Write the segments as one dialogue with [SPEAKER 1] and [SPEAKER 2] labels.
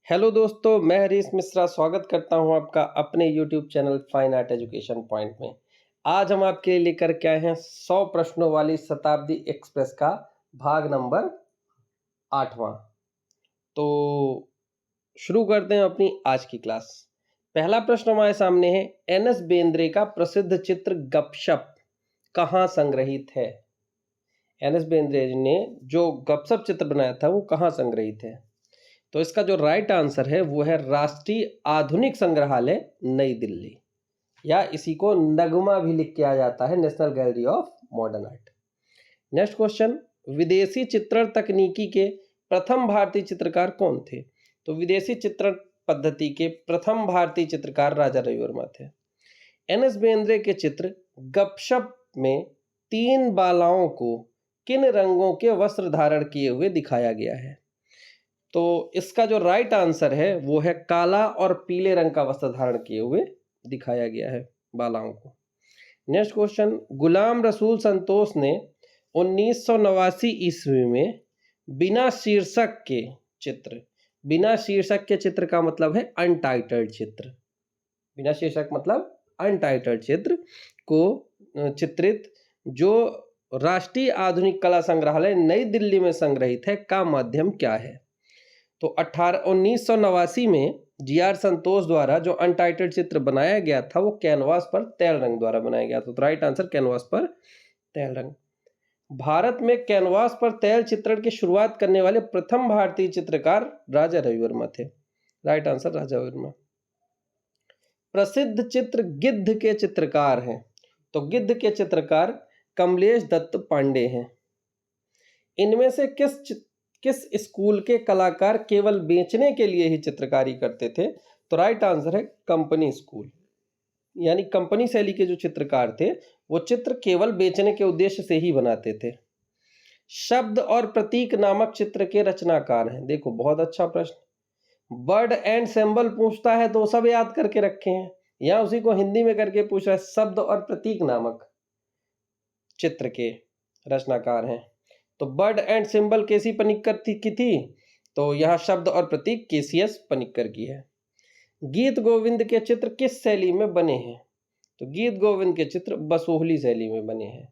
[SPEAKER 1] Hello दोस्तों, मैं हरीश मिश्रा स्वागत करता हूं आपका अपने YouTube channel fine art education point में। आज हम आपके लिए लेकर के आए हैं 100 प्रश्नों वाली शताब्दी एक्सप्रेस का भाग नंबर 8वां। तो शुरू करते हैं अपनी आज की क्लास। पहला प्रश्न हमारे सामने है, एन एस बेंद्रे का प्रसिद्ध चित्र गपशप कहाँ संग्रहित है? एन एस बेंद्रे ने जो गपशप चित्र बनाया था वो कहाँ संग्रहित है? तो इसका जो राइट आंसर है वो है राष्ट्रीय आधुनिक संग्रहालय नई दिल्ली, या इसी को नगमा भी लिख के आ जाता है, national gallery of modern art. Next question, विदेशी चित्रण तकनीकी के प्रथम भारतीय चित्रकार कौन थे? तो विदेशी चित्रण पद्धति के प्रथम भारतीय चित्रकार राजा रविवर्मा थे। एन एस बेंद्रे के चित्र गपशप में 3 बालाओं को किन रंगों के वस्त्र धारण किए हुए दिखाया गया है? तो इसका जो राइट आंसर है वो है काला और पीले रंग का वस्त्र धारण किए हुए दिखाया गया है बालाओं को। नेक्स्ट क्वेश्चन, गुलाम रसूल संतोष ने 1989 ईस्वी में बिना शीर्षक के चित्र, बिना शीर्षक के चित्र का मतलब है अनटाइटल्ड चित्र, बिना शीर्षक मतलब अनटाइटल्ड चित्र को चित्रित जो राष्ट्रीय आधुनिक कला संग्रहालय नई दिल्ली में संग्रहित है का माध्यम क्या है? तो 1989 में जी आर संतोष द्वारा जो अनटाइटल्ड चित्र बनाया गया था वो कैनवास पर तैल रंग द्वारा बनाया गया था। तो राइट आंसर कैनवास पर तैल रंग। भारत में कैनवास पर तैल चित्रण की शुरुआत करने वाले प्रथम भारतीय चित्रकार राजा रविवर्मा थे। राइट आंसर राजा रविवर्मा। प्रसिद्ध चित्र गिद्ध के चित्रकार हैं, तो गिद्ध के चित्रकार कमलेश दत्त पांडे हैं। इनमें से किस स्कूल के कलाकार केवल बेचने के लिए ही चित्रकारी करते थे? तो राइट आंसर है कंपनी स्कूल, यानी कंपनी शैली के जो चित्रकार थे वो चित्र केवल बेचने के उद्देश्य से ही बनाते थे। शब्द और प्रतीक नामक चित्र के रचनाकार हैं। देखो बहुत अच्छा प्रश्न, वर्ड एंड सिंबल पूछता है तो सब याद करके रखे हैं, या उसी को हिंदी में करके पूछ रहा है। शब्द और प्रतीक नामक चित्र के रचनाकार हैं, तो बर्ड एंड सिंबल केसी पनिक्कर की थी, तो यह शब्द और प्रतीक केसीएस पनिक्कर की है। गीत गोविंद के चित्र किस शैली में बने हैं? तो गीत गोविंद के चित्र बसोहली शैली में बने हैं।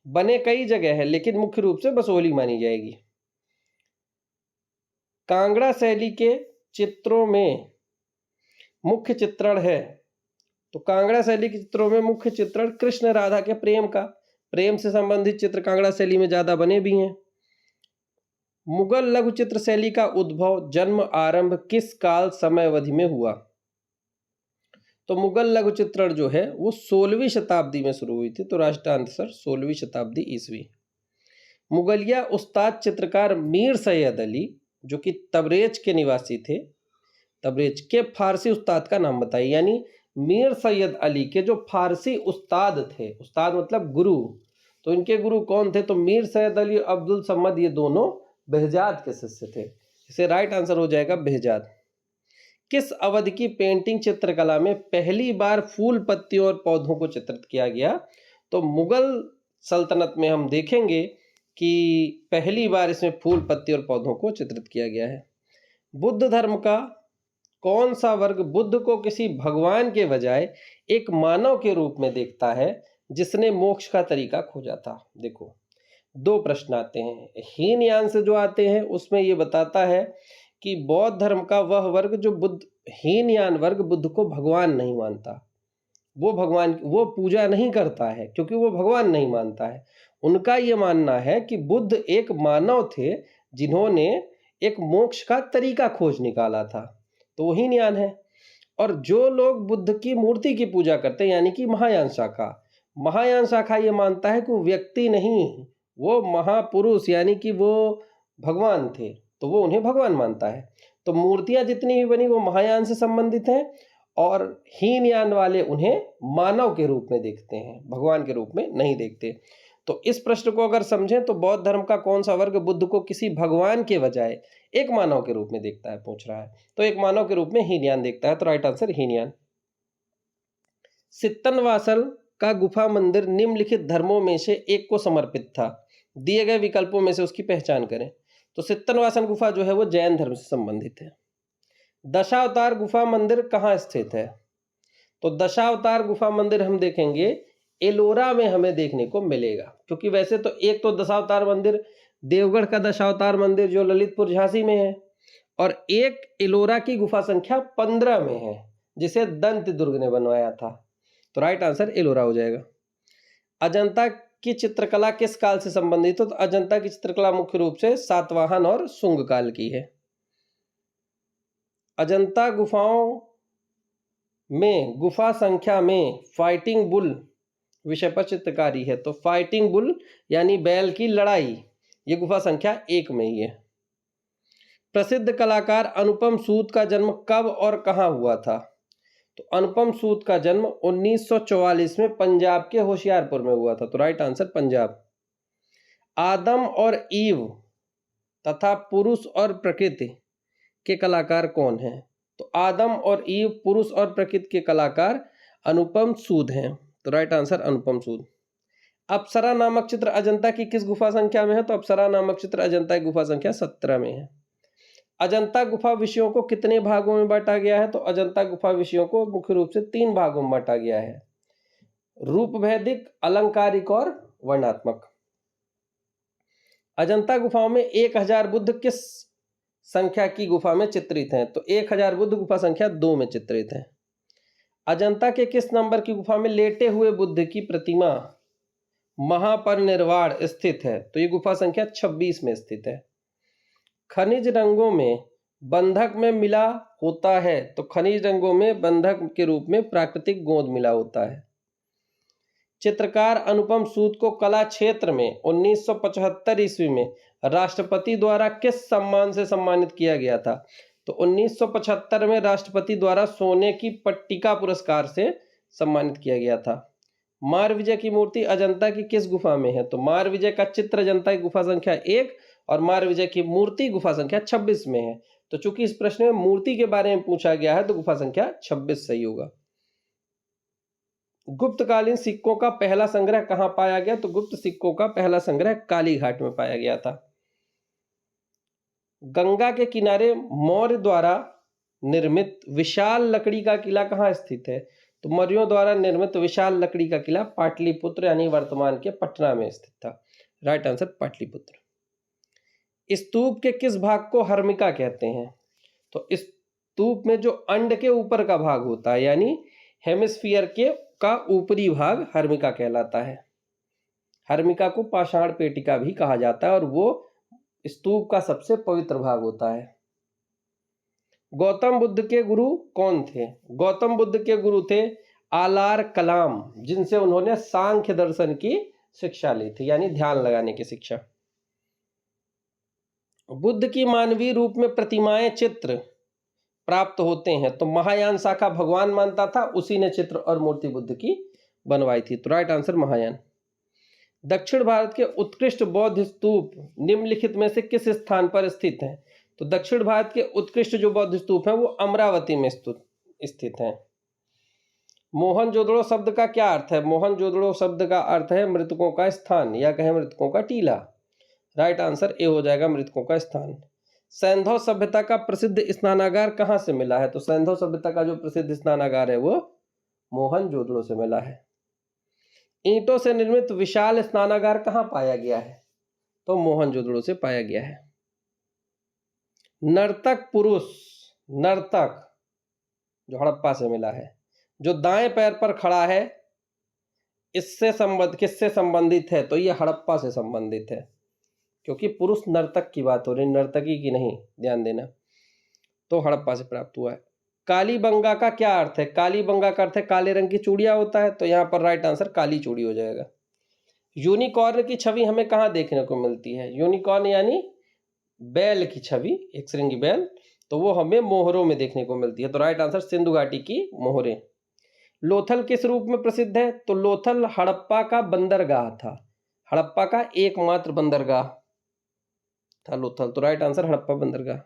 [SPEAKER 1] बने कई जगह है लेकिन मुख्य रूप से बसोहली मानी जाएगी। कांगड़ा शैली के चित्रों में मुख्य चित्रण है, तो कांगड़ा शैली के चित्रों में मुख्य चित्रण कृष्ण राधा के प्रेम से संबंधित चित्र कांगड़ा शैली में ज्यादा बने भी हैं। मुगल लघु चित्र शैली का उद्भव, जन्म, आरंभ किस काल समय अवधि में हुआ? तो मुगल लघु चित्रण जो है वो 16वीं शताब्दी में शुरू हुई थी, तो राइट आंसर 16वीं शताब्दी ईस्वी। मुगलिया उस्ताद चित्रकार मीर सैयद अली जो कि तबरेज के निवासी थे, तबरेज के फारसी उस्ताद का नाम बताइए। यानी मीर सैयद अली के जो फारसी उस्ताद थे, उस्ताद मतलब गुरु, तो इनके गुरु कौन थे? तो मीर सैयद अली और अब्दुल सम्मद, ये दोनों बेहजाद के शिष्य थे। इसे राइट आंसर हो जाएगा बेहजाद। किस अवधि की पेंटिंग चित्रकला में पहली बार फूल, पत्तियों और पौधों को चित्रित किया गया? तो मुगल सल्तनत में हम देखेंगे कि पहली बार इसमें फूल, पत्ती और पौधों को चित्रित किया गया है। बुद्ध धर्म का कौन सा वर्ग बुद्ध को किसी भगवान के बजाय एक मानव के रूप में देखता है जिसने मोक्ष का तरीका खोजा था? देखो 2 प्रश्न आते हैं। हीनयान से जो आते हैं उसमें ये बताता है कि बौद्ध धर्म का वह वर्ग जो हीनयान वर्ग बुद्ध को भगवान नहीं मानता, वो पूजा नहीं करता है क्योंकि वो भगवान नहीं मानता है। उनका ये मानना है कि बुद्ध एक मानव थे जिन्होंने एक मोक्ष का तरीका खोज निकाला था, तो वही हीनयान है। और जो लोग बुद्ध की मूर्ति की पूजा करते हैं यानी कि महायान शाखा ये मानता है कि वो व्यक्ति नहीं, वो महापुरुष यानी कि वो भगवान थे, तो वो उन्हें भगवान मानता है। तो मूर्तियां जितनी भी बनी वो महायान से संबंधित हैं, और हीनयान वाले उन्हें मानव के रूप में देखते हैं, भगवान के रूप में नहीं देखते। तो इस प्रश्न को अगर समझें तो बौद्ध धर्म का कौन सा वर्ग बुद्ध को किसी भगवान के बजाय एक मानव के रूप में देखता है, पूछ रहा है, तो एक मानव के रूप में हीनयान देखता है, तो राइट आंसर हीनयान। सित्तनवासल का गुफा मंदिर निम्नलिखित धर्मों में से एक को समर्पित था, दिए गए विकल्पों में से उसकी पहचान करें। तो सित्तनवासल गुफा जो है वो जैन धर्म से संबंधित है। दशावतार गुफा मंदिर कहाँ स्थित है? तो दशावतार गुफा मंदिर हम देखेंगे एलोरा में हमें देखने को मिलेगा, क्योंकि वैसे तो एक तो दशावतार मंदिर देवगढ़ का दशावतार मंदिर जो ललितपुर झांसी में है, और एक एलोरा की गुफा संख्या 15 में है जिसे दंत दुर्ग ने बनवाया था। तो राइट आंसर एलोरा हो जाएगा। अजंता की चित्रकला किस काल से संबंधित है? तो अजंता की चित्रकला मुख्य रूप से सातवाहन और शुंग काल की है। अजंता गुफाओं में गुफा संख्या में फाइटिंग बुल विषय पर चित्रकारी है। तो फाइटिंग बुल यानी बैल की लड़ाई, ये गुफा संख्या 1 में ही है। प्रसिद्ध कलाकार अनुपम सूद का जन्म कब और कहां हुआ था? तो अनुपम सूद का जन्म 1944 में पंजाब के होशियारपुर में हुआ था। तो राइट आंसर पंजाब। आदम और ईव तथा पुरुष और प्रकृति के कलाकार कौन हैं? तो आदम और ईव पुरुष और प्रकृति के कलाकार अनुपम सूद हैं। तो राइट आंसर अनुपम सूद। अप्सरा नामक चित्र अजंता की किस गुफा संख्या में है? तो अप्सरा नामक चित्र अजंता की गुफा संख्या 17 में है। अजंता गुफा विषयों को कितने भागों में बांटा गया है? तो अजंता गुफा विषयों को मुख्य रूप से 3 भागों में बांटा गया है, रूपभेदिक, अलंकारिक और वर्णात्मक। अजंता गुफाओं में 1000 बुद्ध किस संख्या की गुफा में चित्रित हैं? तो 1000 बुद्ध गुफा संख्या 2 में चित्रित है। अजंता के किस नंबर की गुफा में लेटे हुए बुद्ध की प्रतिमा महापरिनिर्वाण स्थित है? तो ये गुफा संख्या 26 में स्थित है। खनिज रंगों में बंधक में मिला होता है, तो खनिज रंगों में बंधक के रूप में प्राकृतिक गोंद मिला होता है। चित्रकार अनुपम सूद को कला क्षेत्र में 1975 ईस्वी में राष्ट्रपति द्वारा किस सम्मान से सम्मानित किया गया था? तो 1975 में राष्ट्रपति द्वारा सोने की पट्टिका पुरस्कार से सम्मानित किया गया था। मार विजय की मूर्ति अजंता की किस गुफा में है? तो मार विजय का चित्र अजंता की गुफा संख्या 1 और मार विजय की मूर्ति गुफा संख्या 26 में है। तो चूंकि इस प्रश्न में मूर्ति के बारे में पूछा गया है तो गुफा संख्या 26 सही होगा। गुप्तकालीन सिक्कों का पहला संग्रह कहां पाया गया? तो गुप्त सिक्कों का पहला संग्रह कालीघाट में पाया गया था। गंगा के किनारे मौर्य द्वारा निर्मित विशाल लकड़ी का किला कहां स्थित है? तो मौर्यों द्वारा निर्मित विशाल लकड़ी का किला पाटलिपुत्र यानी वर्तमान के पटना में स्थित था। Right answer Pataliputra. स्तूप के किस भाग को हर्मिका कहते हैं? तो स्तूप में जो अंड के ऊपर का भाग होता है यानी हेमिस्फीयर के का ऊपरी भाग हर्मिका कहलाता है। हर्मिका को पाषाण पेटिका भी कहा जाता है और वो स्तूप का सबसे पवित्र भाग होता है। गौतम बुद्ध के गुरु कौन थे? गौतम बुद्ध के गुरु थे आलार कलाम, जिनसे उन्होंने सांख्य दर्शन की शिक्षा ली थी यानी ध्यान लगाने की शिक्षा। बुद्ध की मानवीय रूप में प्रतिमाएं चित्र प्राप्त होते हैं, तो महायान शाखा भगवान मानता था, उसी ने चित्र और मूर्ति बुद्ध की बनवाई थी। तो राइट आंसर महायान। दक्षिण भारत के उत्कृष्ट बौद्ध स्तूप निम्नलिखित में से किस स्थान पर स्थित हैं? तो दक्षिण भारत के उत्कृष्ट जो बौद्ध स्तूप हैं वो अमरावती में स्थित हैं। मोहनजोदड़ो शब्द का क्या अर्थ है? मोहनजोदड़ो शब्द का अर्थ है मृतकों का स्थान या कहें मृतकों का टीला। राइट आंसर ए हो जाएगा, मृतकों का स्थान। सैंधव सभ्यता का प्रसिद्ध स्नानागार कहां से मिला है? तो सैंधव सभ्यता का जो प्रसिद्ध स्नानागार है वो मोहनजोदड़ो से मिला है। ईंटों से निर्मित विशाल स्नानागार कहां पाया गया है? तो मोहनजोदड़ो से पाया गया है। नर्तक पुरुष, नर्तक जो हड़प्पा से मिला है, जो दाएं पैर पर खड़ा है, इससे किससे संबंधित है? तो ये हड़प्पा से संबंधित है, क्योंकि पुरुष नर्तक की बात हो रही, नर्तकी की नहीं, ध्यान देना। तो हड़प्पा से प्राप्त हुआ है। कालीबंगा का क्या अर्थ है? कालीबंगा का अर्थ है काले रंग की चूड़ियां होता है, तो यहाँ पर राइट आंसर काली चूड़ी हो जाएगा। यूनिकॉर्न की छवि हमें कहाँ देखने को मिलती है? यूनिकॉर्न यानी बैल की छवि, एक श्रृंगी बैल, तो वो हमें मोहरों में देखने को मिलती है। तो राइट आंसर सिंधु घाटी की मोहरें। लोथल किस रूप में प्रसिद्ध है? तो लोथल हड़प्पा का बंदरगाह था, हड़प्पा का एकमात्र बंदरगाह था लोथल। तो राइट आंसर हड़प्पा बंदरगाह।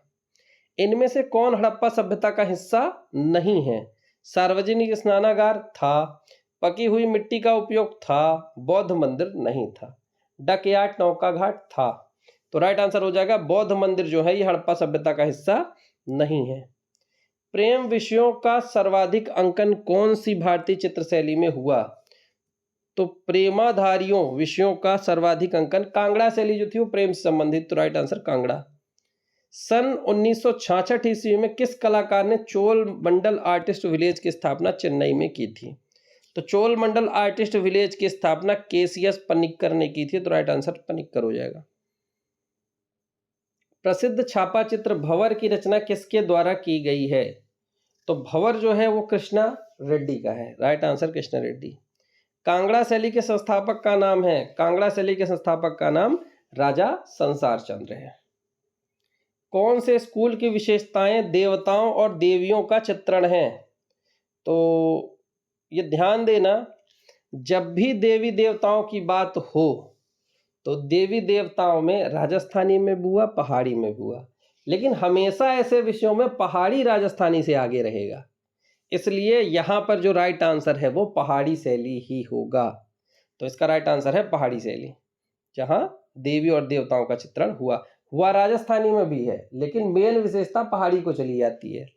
[SPEAKER 1] इनमें से कौन हड़प्पा सभ्यता का हिस्सा नहीं है? सार्वजनिक स्नानागार था, पकी हुई मिट्टी का उपयोग था, बौद्ध मंदिर नहीं था, डकयार्ड नौका घाट था। तो राइट आंसर हो जाएगा बौद्ध मंदिर जो है ये हड़प्पा सभ्यता का हिस्सा नहीं है। प्रेम विषयों का सर्वाधिक अंकन कौन सी भारतीय चित्र शैली में हुआ? तो प्रेमाधारियों विषयों का सर्वाधिक अंकन कांगड़ा शैली जो थी वो प्रेम से संबंधित, तो राइट आंसर कांगड़ा। सन 1966 ईस्वी में किस कलाकार ने चोल मंडल आर्टिस्ट विलेज की स्थापना चेन्नई में की थी? तो चोल मंडल आर्टिस्ट विलेज की स्थापना केसीएस पनिक्कर ने की थी, तो राइट आंसर पनिक्कर हो जाएगा। प्रसिद्ध छापा चित्र भंवर की रचना किसके द्वारा की गई है? तो भंवर जो है वो कृष्णा रेड्डी का है, राइट आंसर कृष्णा रेड्डी। कांगड़ा शैली के संस्थापक का नाम है, कांगड़ा शैली के संस्थापक का नाम राजा संसार चंद्र है। कौन से स्कूल की विशेषताएं देवताओं और देवियों का चित्रण है? तो ये ध्यान देना, जब भी देवी देवताओं की बात हो तो देवी देवताओं में राजस्थानी में भी हुआ, पहाड़ी में भी हुआ, लेकिन हमेशा ऐसे विषयों में पहाड़ी राजस्थानी से आगे रहेगा, इसलिए यहाँ पर जो राइट आंसर है वो पहाड़ी शैली ही होगा। तो इसका राइट आंसर है पहाड़ी शैली, जहाँ देवी और देवताओं का चित्रण हुआ राजस्थानी में भी है, लेकिन मेन विशेषता पहाड़ी को चली जाती है।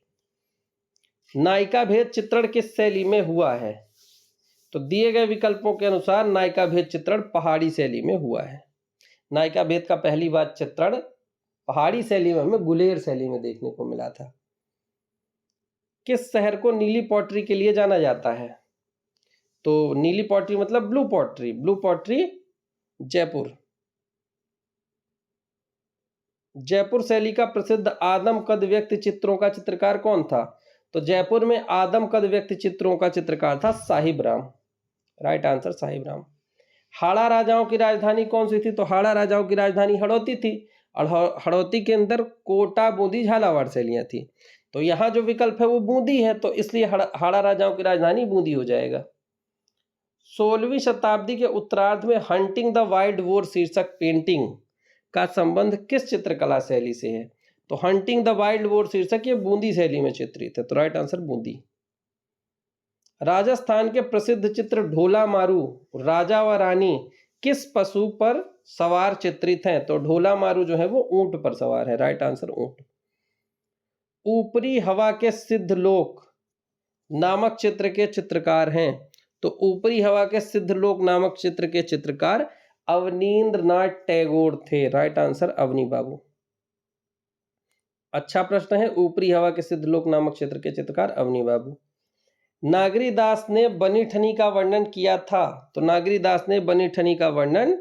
[SPEAKER 1] नायिका भेद चित्रण किस शैली में हुआ है? तो दिए गए विकल्पों के अनुसार नायिका भेद चित्रण पहाड़ी शैली में हुआ है। नायिका भेद का पहली बार चित्रण पहाड़ी शैली में हमें गुलेर शैली में देखने को मिला था। किस शहर को नीली पॉटरी के लिए जाना जाता है? तो नीली पॉटरी मतलब blue pottery, blue pottery Jaipur. Jaipur शैली का प्रसिद्ध आदम कद व्यक्ति चित्रों का चित्रकार कौन था? तो जयपुर में आदम कद व्यक्ति चित्रों का चित्रकार था साहिब राम, राइट आंसर साहिब राम। हाड़ा राजाओं की राजधानी कौन सी थी? तो हाड़ा राजाओं की राजधानी हड़ौती थी, और हड़ौती के अंदर कोटा, बूंदी, झालावाड़ शैलियां थी, तो यहाँ जो विकल्प है वो बूंदी है, तो इसलिए हाड़ा राजाओं की राजधानी बूंदी हो जाएगा। 16वीं शताब्दी के उत्तरार्ध में हंटिंग द वाइल्ड वोर शीर्षक पेंटिंग का संबंध किस चित्रकला शैली से है? तो हंटिंग द वाइल्ड वोर शीर्षक ये बूंदी शैली में चित्रित है, तो राइट आंसर बूंदी। राजस्थान के प्रसिद्ध चित्र ढोला मारू, राजा व रानी किस पशु पर सवार चित्रित हैं? तो ढोला मारू जो है वो ऊंट पर सवार है, राइट आंसर ऊंट। ऊपरी हवा के सिद्धलोक नामक चित्र के चित्रकार हैं? तो ऊपरी हवा के सिद्धलोक नामक चित्र के चित्रकार अवनींद्रनाथ टैगोर थे, राइट आंसर अवनी बाबू। अच्छा प्रश्न है, ऊपरी हवा के सिद्धलोक नामक चित्र के चित्रकार अवनी बाबू। नागरी दास ने बनी ठनी का वर्णन किया था? तो नागरी दास ने बनी ठनी का वर्णन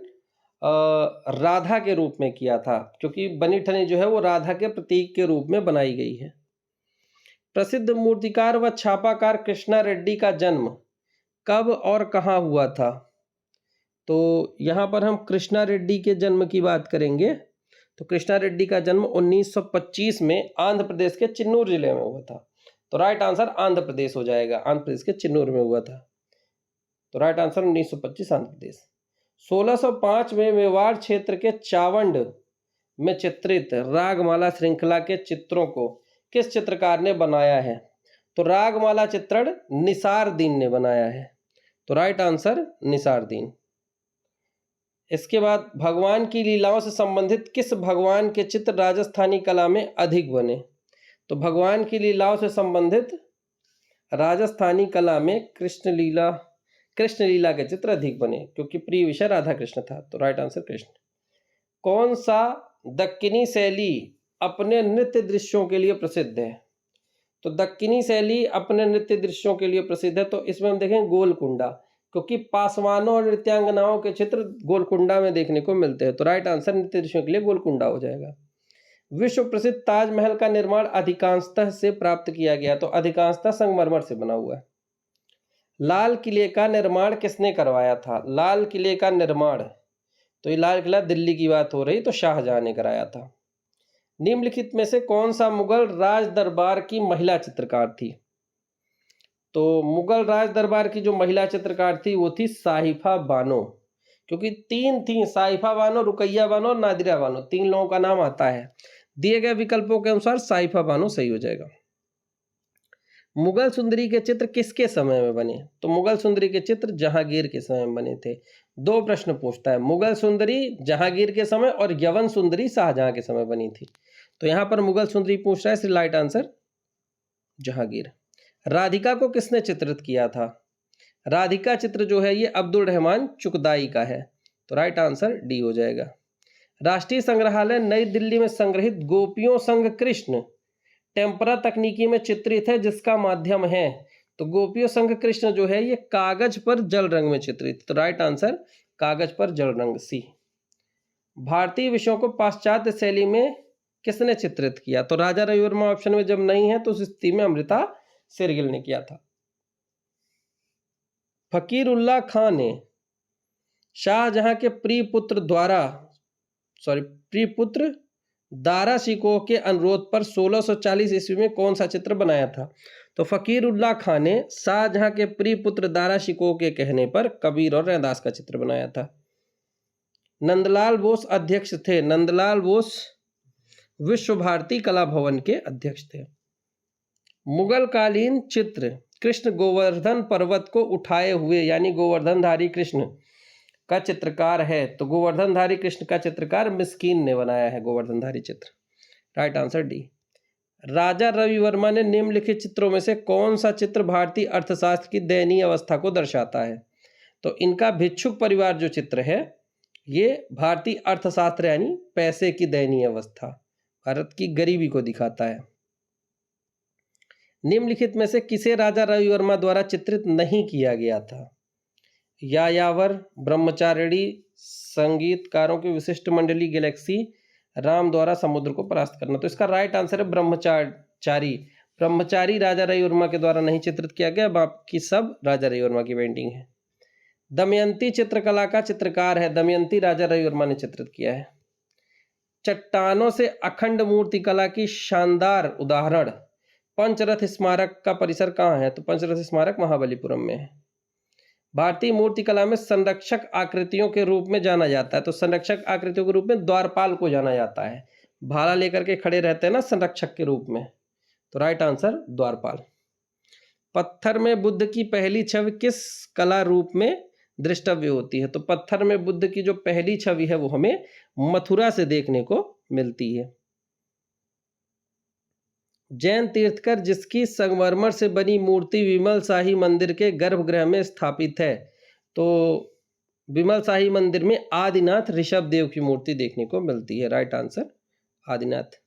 [SPEAKER 1] राधा के रूप में किया था, क्योंकि बनी ठनी जो है वो राधा के प्रतीक के रूप में बनाई गई है। प्रसिद्ध मूर्तिकार व छापाकार कृष्णा रेड्डी का जन्म कब और कहाँ हुआ था? तो यहाँ पर हम कृष्णा रेड्डी के जन्म की बात करेंगे। तो कृष्णा रेड्डी का जन्म 1925 में आंध्र प्रदेश के चिन्नूर जिले में हुआ था, तो राइट आंसर आंध्र प्रदेश हो जाएगा, आंध्र प्रदेश के चिन्नूर में हुआ था, तो राइट आंसर 1925 आंध्र प्रदेश। 1605 में मेवाड़ क्षेत्र के चावंड में चित्रित रागमाला श्रृंखला के चित्रों को किस चित्रकार ने बनाया है? तो रागमाला चित्रण निसार दीन ने बनाया है, तो राइट आंसर निसार दीन। इसके बाद भगवान की लीलाओं से संबंधित किस भगवान के चित्र राजस्थानी कला में अधिक बने? तो भगवान की लीलाओं से संबंधित राजस्थानी कला में कृष्ण लीला के चित्र अधिक बने, क्योंकि प्रिय विषय राधा कृष्ण था, तो राइट आंसर कृष्ण। कौन सा दक्कनी शैली अपने नृत्य दृश्यों के लिए प्रसिद्ध है? तो दक्कनी शैली अपने नृत्य दृश्यों के लिए प्रसिद्ध है, तो इसमें हम देखें गोलकुंडा, क्योंकि पासवानों और नृत्यांगनाओं के चित्र गोलकुंडा में देखने को मिलते हैं, तो राइट आंसर नृत्य दृश्यों के लिए गोलकुंडा हो जाएगा। विश्व प्रसिद्ध ताजमहल का निर्माण अधिकांशतः से प्राप्त किया गया, तो अधिकांशतः संगमरमर से बना हुआ है। लाल किले का निर्माण किसने करवाया था? लाल किले का निर्माण, तो ये लाल किला दिल्ली की बात हो रही, तो शाहजहां ने कराया था। निम्नलिखित में से कौन सा मुगल राज दरबार की महिला चित्रकार थी? तो मुगल राज दरबार की जो महिला चित्रकार थी वो थी साहिफा बानो, क्योंकि तीन थी, साहिफा बानो, रुकैया बानो और नादिरा बानो, 3 लोगों का नाम आता है। दिए गए विकल्पों के अनुसार साहिफा बानो सही हो जाएगा। मुगल सुंदरी के चित्र किसके समय में बने? तो मुगल सुंदरी के चित्र जहांगीर के समय में बने थे। 2 प्रश्न पूछता है, मुगल सुंदरी जहांगीर के समय और यवन सुंदरी शाहजहां के समय बनी थी, तो यहाँ पर मुगल सुंदरी पूछ रहा है, इसलिए राइट आंसर जहांगीर। राधिका को किसने चित्रित किया था? राधिका चित्र जो है ये अब्दुल रहमान चुगताई का है, तो राइट आंसर डी हो जाएगा। राष्ट्रीय संग्रहालय नई दिल्ली में संग्रहित गोपियों संग कृष्ण टेम्परा तकनीकी में चित्रित है जिसका माध्यम है, तो गोपियों संग कृष्ण जो है ये कागज पर जल रंग में चित्रित, तो राइट आंसर कागज पर जल रंग सी। भारतीय विषयों को पाश्चात्य शैली में किसने चित्रित किया? तो राजा रविवर्मा ऑप्शन में जब नहीं है तो उस स्थिति में अमृता शेरगिल ने किया था। फकीरुल्लाह खान ने शाहजहां के प्रिय पुत्र दारा शिकोह के अनुरोध पर 1640 ईस्वी में कौन सा चित्र बनाया था? तो फकीरुल्लाह खान ने शाहजहां के प्रिय पुत्र दारा शिकोह के कहने पर कबीर और रैदास का चित्र बनाया था। नंदलाल बोस अध्यक्ष थे। नंदलाल बोस विश्व भारती कला भवन के अध्यक्ष थे। मुगल कालीन चित्र कृष्ण गोवर्धन पर्वत को उठाए हुए यानी गोवर्धनधारी कृष्ण का चित्रकार है, तो गोवर्धनधारी कृष्ण का चित्रकार मिस्कीन ने बनाया है गोवर्धनधारी चित्र, राइट आंसर डी। राजा रविवर्मा ने निम्नलिखित चित्रों में से कौन सा चित्र भारतीय अर्थशास्त्र की दयनीय अवस्था को दर्शाता है? तो इनका भिक्षुक परिवार जो चित्र है ये भारतीय अर्थशास्त्र यानी पैसे की दयनीय अवस्था, भारत की गरीबी को दिखाता है। निम्नलिखित में से किसे राजा रविवर्मा द्वारा चित्रित नहीं किया गया था? यायावर, ब्रह्मचारिणी, संगीतकारों की विशिष्ट मंडली, गैलेक्सी, राम द्वारा समुद्र को परास्त करना, तो इसका राइट आंसर है ब्रह्मचारी। ब्रह्मचारी राजा रविवर्मा के द्वारा नहीं चित्रित किया गया, बाकी सब राजा रविवर्मा की पेंटिंग है। दमयंती चित्रकला का चित्रकार है, दमयंती राजा रविवर्मा ने चित्रित किया है। चट्टानों से अखंड मूर्ति कला की शानदार उदाहरण पंचरथ स्मारक का परिसर कहाँ है? तो पंचरथ स्मारक महाबलीपुरम में है। भारतीय मूर्ति कला में संरक्षक आकृतियों के रूप में जाना जाता है, तो संरक्षक आकृतियों के रूप में द्वारपाल को जाना जाता है, भाला लेकर के खड़े रहते हैं ना संरक्षक के रूप में, तो राइट आंसर द्वारपाल। पत्थर में बुद्ध की पहली छवि किस कला रूप में दृष्टव्य होती है? तो पत्थर में बुद्ध की जो पहली छवि है वो हमें मथुरा से देखने को मिलती है। जैन तीर्थकर जिसकी संगमरमर से बनी मूर्ति विमल शाही मंदिर के गर्भगृह में स्थापित है, तो विमल शाही मंदिर में आदिनाथ ऋषभ देव की मूर्ति देखने को मिलती है, राइट आंसर आदिनाथ।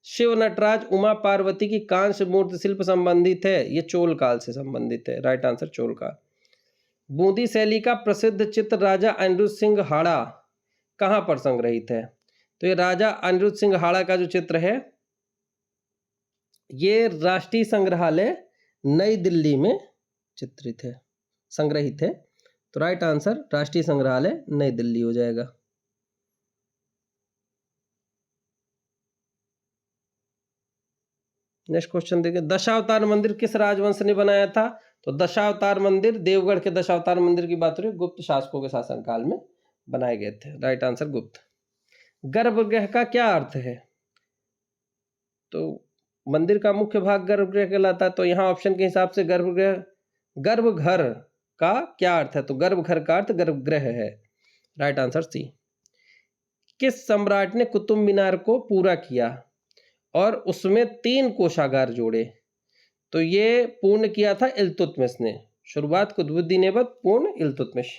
[SPEAKER 1] शिव नटराज उमा पार्वती की कांस्य मूर्ति शिल्प संबंधित है, ये चोल काल से संबंधित है, राइट आंसर चोल काल। बूंदी शैली का प्रसिद्ध चित्र राजा अनिरुद्ध सिंह हाड़ा कहाँ पर संग्रहित है? तो ये राजा अनिरुद्ध सिंह हाड़ा का जो चित्र है ये राष्ट्रीय संग्रहालय नई दिल्ली में चित्रित है, संग्रहित है, तो राइट आंसर राष्ट्रीय संग्रहालय नई दिल्ली हो जाएगा। नेक्स्ट क्वेश्चन देखिए, दशावतार मंदिर किस राजवंश ने बनाया था? तो दशावतार मंदिर, देवगढ़ के दशावतार मंदिर की बात हो रही है, गुप्त शासकों के शासनकाल में बनाए गए थे, राइट आंसर गुप्त। गर्भगृह का क्या अर्थ है? तो मंदिर का मुख्य भाग गर्भगृह कहलाता है, तो यहाँ ऑप्शन के हिसाब से गर्भघर का क्या अर्थ है? तो गर्भघर का अर्थ गर्भगृह है, राइट आंसर सी। किस सम्राट ने कुतुब मीनार को पूरा किया और उसमें 3 कोषागार जोड़े? तो ये पूर्ण किया था इल्तुतमिश ने, शुरुआत कुतुबुद्दीन ऐबक, पूर्ण इल्तुतमिश।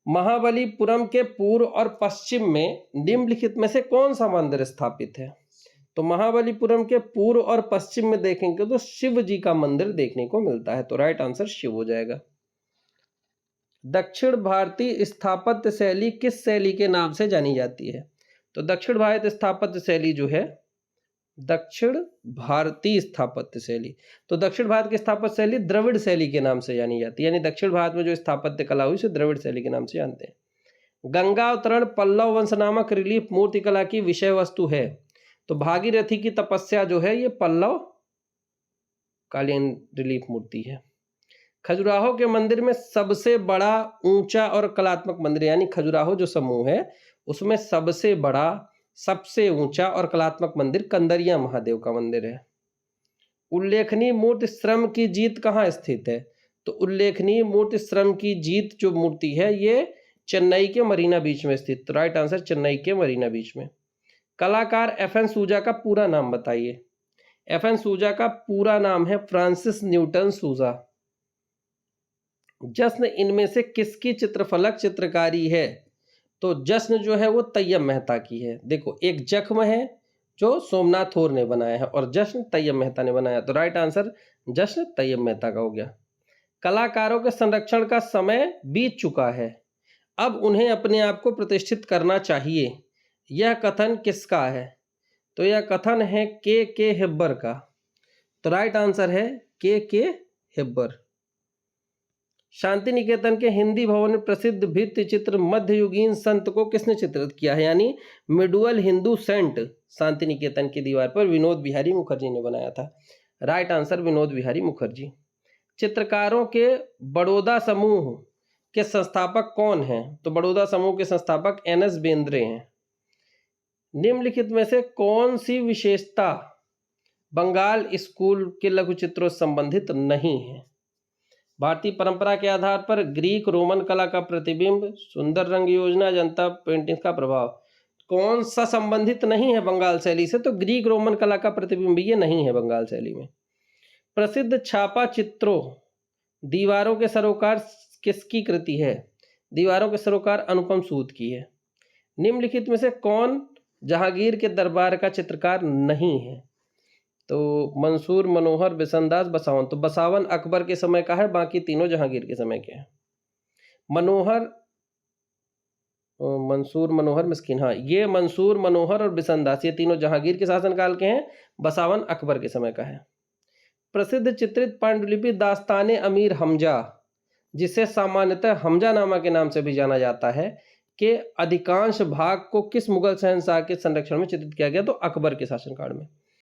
[SPEAKER 1] महाबलीपुरम के पूर्व और पश्चिम में निम्नलिखित में से कौन सा मंदिर स्थापित है? तो महाबलीपुरम के पूर्व और पश्चिम में देखेंगे तो शिव जी का मंदिर देखने को मिलता है, तो राइट आंसर शिव हो जाएगा। दक्षिण भारतीय स्थापत्य शैली किस शैली के नाम से जानी जाती है? तो दक्षिण भारतीय स्थापत्य शैली जो है, दक्षिण भारतीय स्थापत्य शैली, तो दक्षिण भारत की स्थापत्य शैली द्रविड़ शैली के नाम से जानी जाती है, यानी दक्षिण भारत में जो स्थापत्य कला हुई उसे द्रविड़ शैली के नाम से जानते हैं। गंगा अवतरण पल्लव वंश नामक रिलीफ मूर्ति कला की विषय वस्तु है, तो भागीरथी की तपस्या जो है ये पल्लव कालीन रिलीफ मूर्ति है। खजुराहो के मंदिर में सबसे बड़ा ऊंचा और कलात्मक मंदिर, यानी खजुराहो जो समूह है उसमें सबसे बड़ा, सबसे ऊंचा और कलात्मक मंदिर कंदरिया महादेव का मंदिर है। उल्लेखनीय मूर्ति श्रम की जीत कहाँ स्थित है? तो उल्लेखनीय मूर्ति श्रम की जीत जो मूर्ति है ये चेन्नई के मरीना बीच में स्थित, तो राइट आंसर चेन्नई के मरीना बीच में। कलाकार FN सूजा का पूरा नाम बताइए। FN सूजा का पूरा नाम है फ्रांसिस न्यूटन सूजा। जश्न इनमें से किसकी चित्रफलक चित्रकारी है? तो जश्न जो है वो तैयब मेहता की है। देखो, एक जख्म है जो सोमनाथ थोर ने बनाया है और जश्न तैयब मेहता ने बनाया, तो राइट आंसर जश्न तैयब मेहता का हो गया। कलाकारों के संरक्षण का समय बीत चुका है, अब उन्हें अपने आप को प्रतिष्ठित करना चाहिए, यह कथन किसका है? तो यह कथन है के हेब्बर का। तो राइट आंसर है के हेब्बर। शांति निकेतन के हिंदी भवन में प्रसिद्ध भित्ति चित्र मध्ययुगीन संत को किसने चित्रित किया है? यानी मिडुअल हिंदू सेंट शांति निकेतन की दीवार पर विनोद बिहारी मुखर्जी ने बनाया था। Right answer Vinod Bihari Mukherjee. चित्रकारों के बड़ौदा समूह के संस्थापक कौन हैं? तो बड़ौदा समूह के संस्थापक NS बेंद्रे हैं। निम्नलिखित में से कौन सी विशेषता बंगाल स्कूल के लघु चित्रों से संबंधित नहीं है? भारतीय परंपरा के आधार पर ग्रीक रोमन कला का प्रतिबिंब, सुंदर रंग योजना, जनता पेंटिंग का प्रभाव। कौन सा संबंधित नहीं है बंगाल शैली से? तो ग्रीक रोमन कला का प्रतिबिंब ये नहीं है बंगाल शैली में। प्रसिद्ध छापा चित्रों दीवारों के सरोकार किसकी कृति है? दीवारों के सरोकार अनुपम सूद की है। निम्नलिखित में से कौन जहांगीर के दरबार का चित्रकार नहीं है? तो मंसूर, मनोहर, बिशनदास, बसावन। तो बसावन अकबर के समय का है, बाकी तीनों जहांगीर के समय के हैं। मनोहर, मंसूर, मनोहर, मिस्किन, हाँ ये मंसूर, मनोहर और बिशनदास ये तीनों जहांगीर के शासनकाल के हैं, बसावन अकबर के समय का है। प्रसिद्ध चित्रित पांडुलिपि दास्ताने अमीर हमजा, जिसे सामान्यतः हमजानामा के नाम से भी जाना जाता है, के अधिकांश भाग को किस मुगल शहंशाह के संरक्षण में चित्रित किया गया? तो अकबर के शासनकाल में।